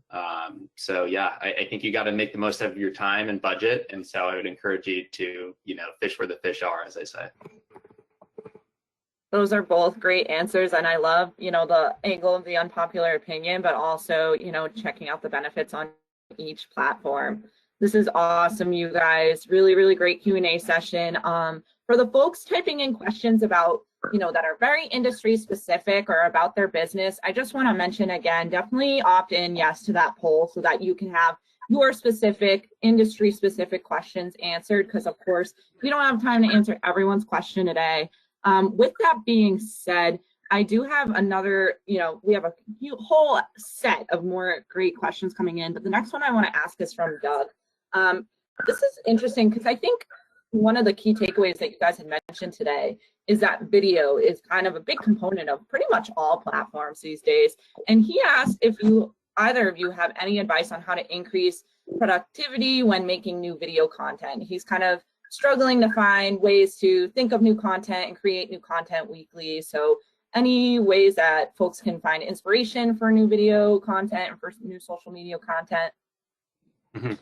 So yeah, I think you got to make the most of your time and budget. And so I would encourage you to, fish where the fish are, as I say. Those are both great answers. And I love, the angle of the unpopular opinion, but also, checking out the benefits on each platform. This is awesome, you guys. Really, really great Q&A session. For the folks typing in questions about that are very industry specific or about their business, I just want to mention again, definitely opt in yes to that poll so that you can have your specific industry specific questions answered, because of course we don't have time to answer everyone's question today. With that being said, I do have another, we have a whole set of more great questions coming in, but the next one I want to ask is from Doug. This is interesting because I think one of the key takeaways that you guys had mentioned today is that video is kind of a big component of pretty much all platforms these days. And he asked if either of you have any advice on how to increase productivity when making new video content. He's kind of struggling to find ways to think of new content and create new content weekly. So any ways that folks can find inspiration for new video content and for new social media content? Mm-hmm.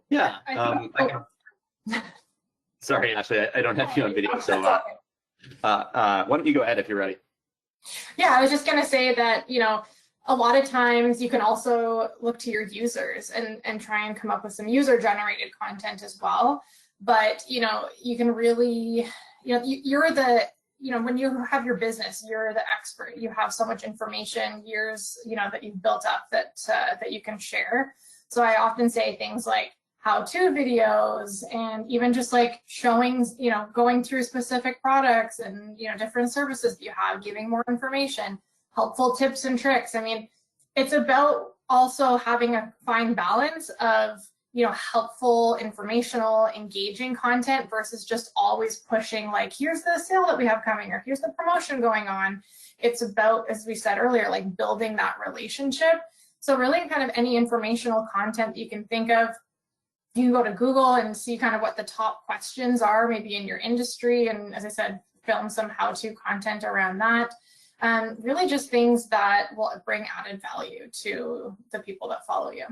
Yeah. Sorry, Ashley, I don't have you on video, so why don't you go ahead if you're ready? Yeah, I was just going to say that, you know, a lot of times you can also look to your users and try and come up with some user-generated content as well. But, you know, you can really, you know, you're the, you know, when you have your business, you're the expert. You have so much information, years, you know, that you've built up that that you can share. So I often say things like how-to videos, and even just like showing, you know, going through specific products and, you know, different services that you have, giving more information, helpful tips and tricks. I mean, it's about also having a fine balance of, you know, helpful, informational, engaging content versus just always pushing like, here's the sale that we have coming, or here's the promotion going on. It's about, as we said earlier, like building that relationship. So really kind of any informational content that you can think of, you can go to Google and see kind of what the top questions are, maybe in your industry. And as I said, film some how-to content around that. Really just things that will bring added value to the people that follow you.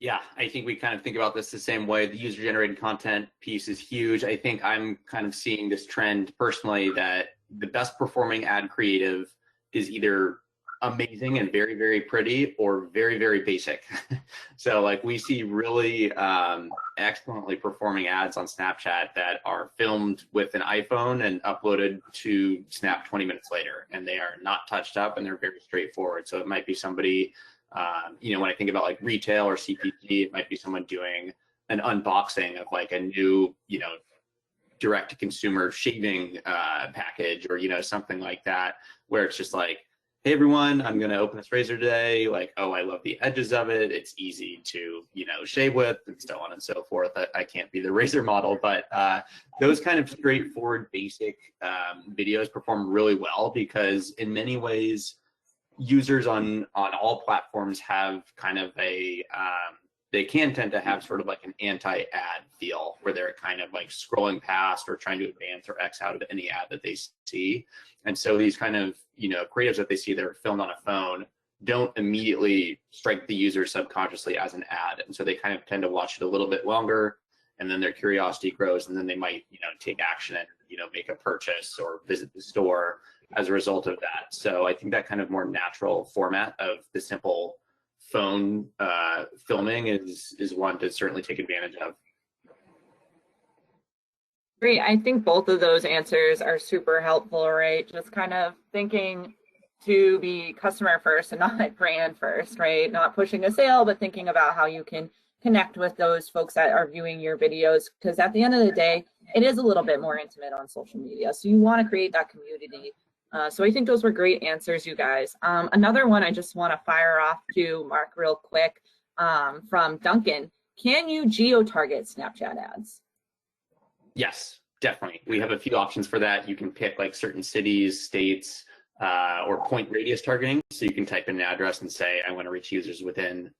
Yeah, I think we kind of think about this the same way. The user-generated content piece is huge. I think I'm kind of seeing this trend personally that the best performing ad creative is either amazing and very, very pretty or very, very basic. So like we see really excellently performing ads on Snapchat that are filmed with an iPhone and uploaded to Snap 20 minutes later, and they are not touched up and they're very straightforward. So it might be somebody, you know, when I think about like retail or CPG, it might be someone doing an unboxing of like a new, you know, direct to consumer shaving package, or, you know, something like that, where it's just like, hey everyone, I'm gonna open this razor today. Like, oh, I love the edges of it. It's easy to, you know, shave with, and so on and so forth. I can't be the razor model, but those kind of straightforward, basic videos perform really well because in many ways, users on all platforms have kind of a they can tend to have sort of like an anti-ad feel where they're kind of like scrolling past or trying to advance or X out of any ad that they see. And so these kind of, you know, creatives that they see that are filmed on a phone don't immediately strike the user subconsciously as an ad. And so they kind of tend to watch it a little bit longer, and then their curiosity grows, and then they might, you know, take action and, you know, make a purchase or visit the store as a result of that. So I think that kind of more natural format of the simple phone filming is one to certainly take advantage of. Great. I think both of those answers are super helpful, right? Just kind of thinking to be customer first and not brand first, right? Not pushing a sale, but thinking about how you can connect with those folks that are viewing your videos, because at the end of the day, it is a little bit more intimate on social media. So you want to create that community. So I think those were great answers, you guys. Another one I just want to fire off to Mark real quick from Duncan. Can you geo-target Snapchat ads? Yes, definitely. We have a few options for that. You can pick like certain cities, states, or point radius targeting. So you can type in an address and say, I want to reach users within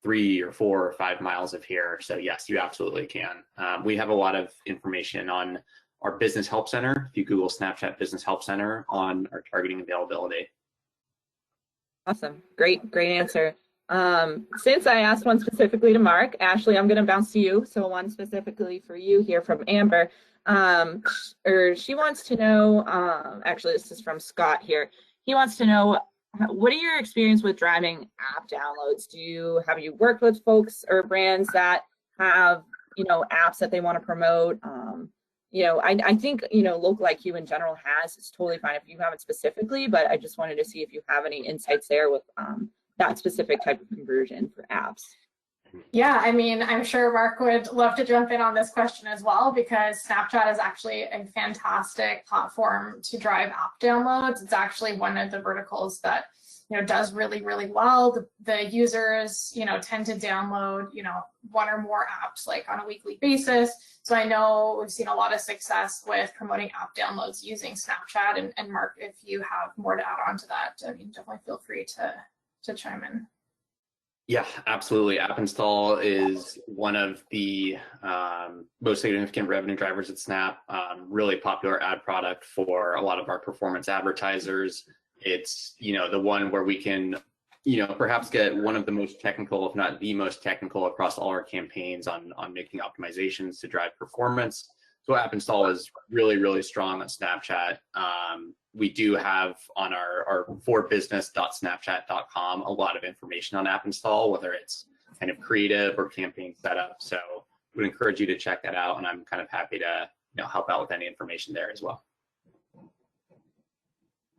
3 or 4 or 5 miles of here. So yes, you absolutely can. We have a lot of information on our Business Help Center. If you Google Snapchat Business Help Center, on our targeting availability. Awesome. Great answer. Since I asked one specifically to Mark, Ashley, I'm going to bounce to you. So one specifically for you here from Amber. She wants to know, actually this is from Scott here. He wants to know, what are your experience with driving app downloads? Have you worked with folks or brands that have, you know, apps that they want to promote? You know, I think, you know, Local IQ in general it's totally fine if you haven't specifically, but I just wanted to see if you have any insights there with that specific type of conversion for apps. Yeah, I mean, I'm sure Mark would love to jump in on this question as well, because Snapchat is actually a fantastic platform to drive app downloads. It's actually one of the verticals that, you know, does really, really well. The users, you know, tend to download, you know, 1 or more apps like on a weekly basis. So I know we've seen a lot of success with promoting app downloads using Snapchat. And Mark, if you have more to add on to that, I mean, definitely feel free to chime in. Yeah, absolutely. App install is one of the most significant revenue drivers at Snap. Really popular ad product for a lot of our performance advertisers. It's, the one where we can, perhaps get one of the most technical, if not the most technical across all our campaigns on making optimizations to drive performance. So app install is really, really strong on Snapchat. We do have on our forbusiness.snapchat.com a lot of information on app install, whether it's kind of creative or campaign setup. So would encourage you to check that out, and I'm kind of happy to help out with any information there as well.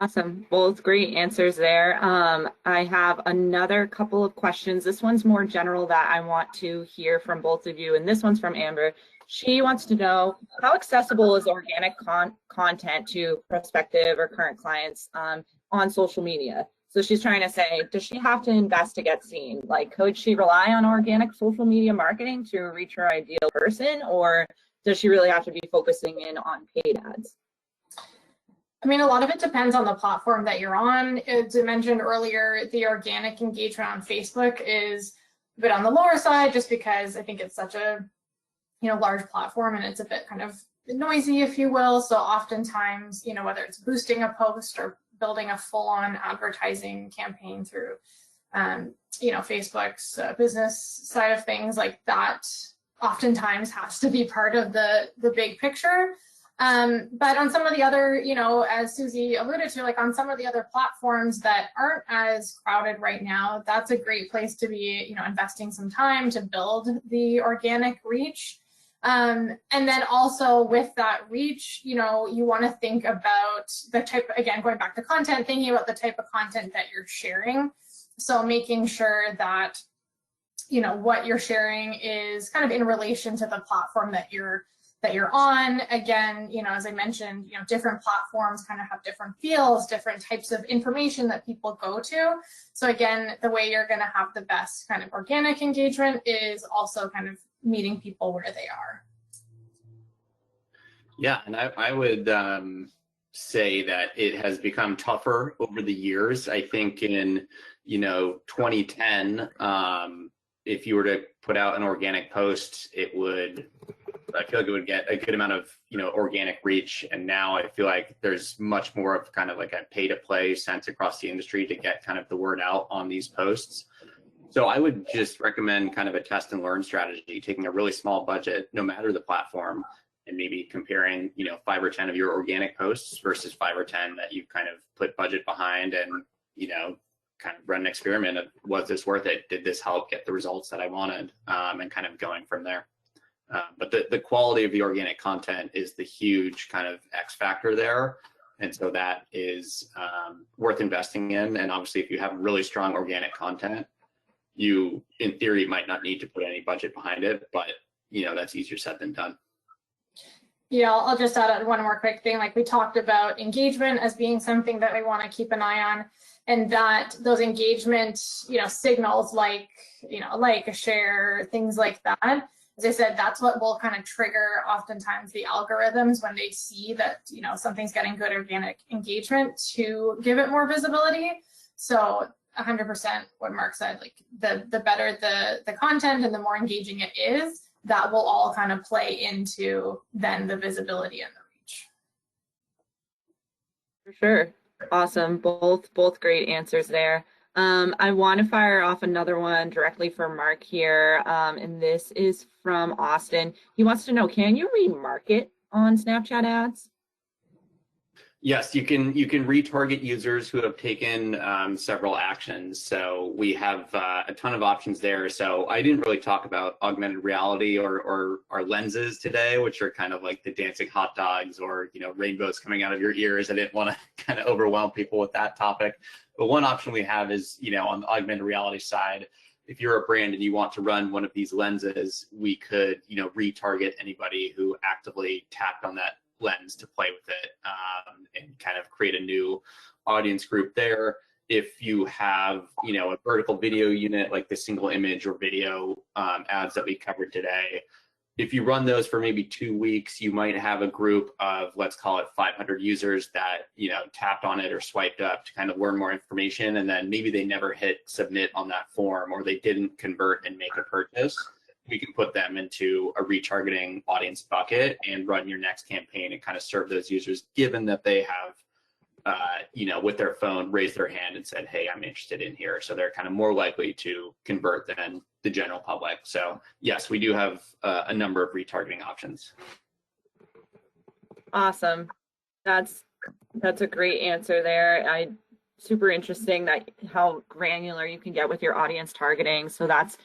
Awesome. Both great answers there. I have another couple of questions. This one's more general that I want to hear from both of you, and this one's from Amber. She wants to know, how accessible is organic content to prospective or current clients on social media? So she's trying to say, does she have to invest to get seen? Like, could she rely on organic social media marketing to reach her ideal person, or does she really have to be focusing in on paid ads? I mean, a lot of it depends on the platform that you're on. As I mentioned earlier, the organic engagement on Facebook is a bit on the lower side, just because I think it's such a large platform and it's a bit kind of noisy, if you will. So oftentimes, whether it's boosting a post or building a full-on advertising campaign through, Facebook's business side of things, like that oftentimes has to be part of the big picture. But on some of the other, as Susie alluded to, like on some of the other platforms that aren't as crowded right now, that's a great place to be, investing some time to build the organic reach. And then also with that reach, you want to think about the type, again, going back to content, thinking about the type of content that you're sharing. So making sure that, what you're sharing is kind of in relation to the platform that you're on. Again, as I mentioned, different platforms kind of have different feels, different types of information that people go to. So again, the way you're going to have the best kind of organic engagement is also kind of meeting people where they are. Yeah, and I would say that it has become tougher over the years. I think in 2010, if you were to put out an organic post, I feel like it would get a good amount of organic reach. And now I feel like there's much more of kind of like a pay to play sense across the industry to get kind of the word out on these posts. So I would just recommend kind of a test and learn strategy, taking a really small budget, no matter the platform, and maybe comparing 5 or 10 of your organic posts versus 5 or 10 that you kind of put budget behind, and kind of run an experiment of, was this worth it? Did this help get the results that I wanted? And kind of going from there. But the quality of the organic content is the huge kind of X factor there. And so that is worth investing in. And obviously, if you have really strong organic content, you, in theory, might not need to put any budget behind it, but that's easier said than done. Yeah, I'll just add one more quick thing. Like we talked about engagement as being something that we want to keep an eye on, and that those engagement, signals like, a share, things like that. As I said, that's what will kind of trigger oftentimes the algorithms when they see that, something's getting good organic engagement to give it more visibility. So 100% what Mark said, like the better the content and the more engaging it is, that will all kind of play into then the visibility and the reach. For sure. Awesome. Both great answers there. I want to fire off another one directly for Mark here, and this is from Austin. He wants to know, can you remarket on Snapchat ads? Yes, you can retarget users who have taken several actions. So we have a ton of options there. So I didn't really talk about augmented reality or our lenses today, which are kind of like the dancing hot dogs or rainbows coming out of your ears. I didn't want to kind of overwhelm people with that topic. But one option we have is, on the augmented reality side, if you're a brand and you want to run one of these lenses, we could, retarget anybody who actively tapped on that lens to play with it, and kind of create a new audience group there. If you have, a vertical video unit like the single image or video ads that we covered today, if you run those for maybe 2 weeks, you might have a group of, let's call it 500 users that, tapped on it or swiped up to kind of learn more information. And then maybe they never hit submit on that form, or they didn't convert and make a purchase. We can put them into a retargeting audience bucket and run your next campaign and kind of serve those users, given that they have, with their phone, raised their hand and said, hey, I'm interested in here. So they're kind of more likely to convert than the general public. So yes, we do have a number of retargeting options. Awesome. That's a great answer there. Super interesting that how granular you can get with your audience targeting. So that's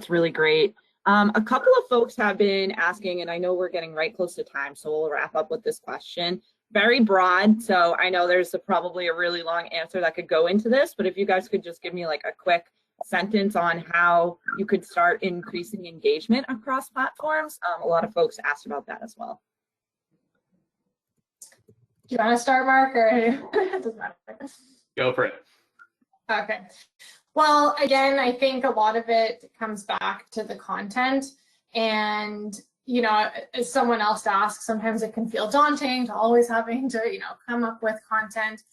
really great. A couple of folks have been asking, and I know we're getting right close to time, so we'll wrap up with this question. Very broad, so I know there's probably a really long answer that could go into this, but if you guys could just give me like a quick sentence on how you could start increasing engagement across platforms. A lot of folks asked about that as well. Do you want to start, Mark, or it doesn't matter? Go for it. Okay. Well, again, I think a lot of it comes back to the content. And, as someone else asked, sometimes it can feel daunting to always having to, come up with content.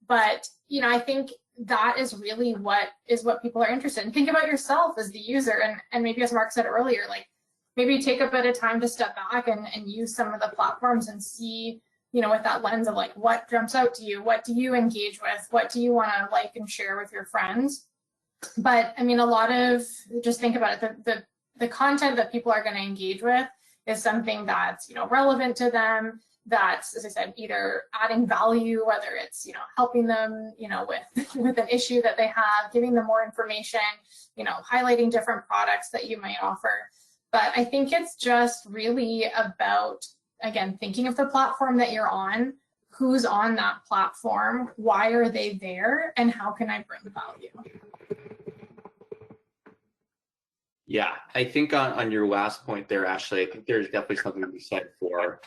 But, I think that is really what people are interested in. Think about yourself as the user. And maybe as Mark said earlier, like maybe take a bit of time to step back and use some of the platforms and see, with that lens of like, what jumps out to you? What do you engage with? What do you want to like and share with your friends? But I mean, just think about it, the content that people are going to engage with is something that's, relevant to them, that's, as I said, either adding value, whether it's, helping them, with an issue that they have, giving them more information, highlighting different products that you might offer. But I think it's just really about, again, thinking of the platform that you're on, who's on that platform, why are they there, and how can I bring value? Yeah, I think on your last point there, Ashley, I think there's definitely something to be said for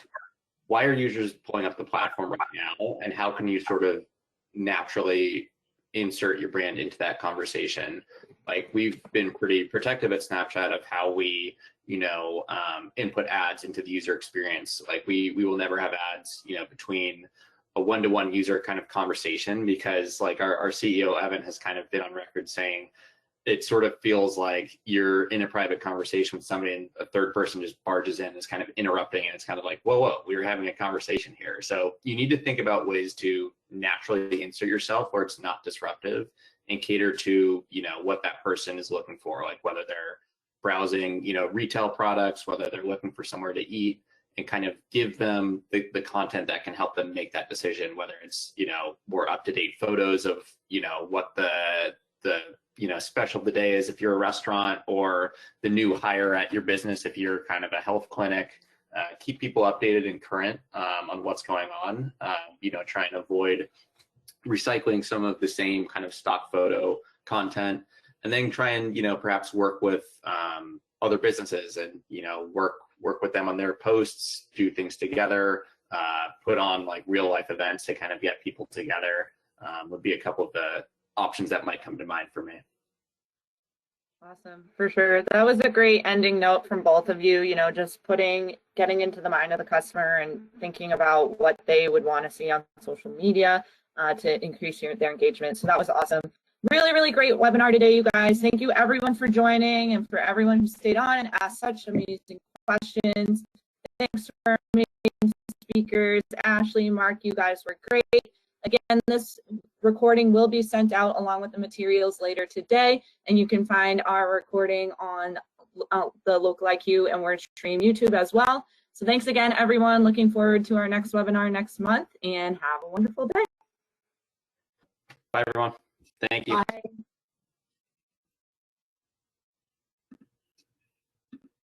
why are users pulling up the platform right now, and how can you sort of naturally insert your brand into that conversation? Like, we've been pretty protective at Snapchat of how we, input ads into the user experience. Like we will never have ads, between a one-to-one user kind of conversation, because like our CEO, Evan, has kind of been on record saying, it sort of feels like you're in a private conversation with somebody and a third person just barges in and is kind of interrupting, and it's kind of like, whoa, we were having a conversation here. So you need to think about ways to naturally insert yourself where it's not disruptive and cater to, what that person is looking for, like whether they're browsing, retail products, whether they're looking for somewhere to eat, and kind of give them the content that can help them make that decision, whether it's, more up-to-date photos of, what the special of the day is if you're a restaurant, or the new hire at your business if you're kind of a health clinic. Keep people updated and current on what's going on. Try and avoid recycling some of the same kind of stock photo content, and then try and perhaps work with other businesses and work with them on their posts, do things together, put on like real life events to kind of get people together. Would be a couple of the options that might come to mind for me. Awesome, for sure. That was a great ending note from both of you, just getting into the mind of the customer and thinking about what they would want to see on social media to increase their engagement. So that was awesome. Really, really great webinar today, you guys. Thank you everyone for joining, and for everyone who stayed on and asked such amazing questions. Thanks for amazing speakers. Ashley, Mark, you guys were great. Again, this recording will be sent out along with the materials later today, and you can find our recording on the Local IQ and WordStream YouTube as well. So thanks again, everyone. Looking forward to our next webinar next month, and have a wonderful day. Bye, everyone. Thank you. Bye.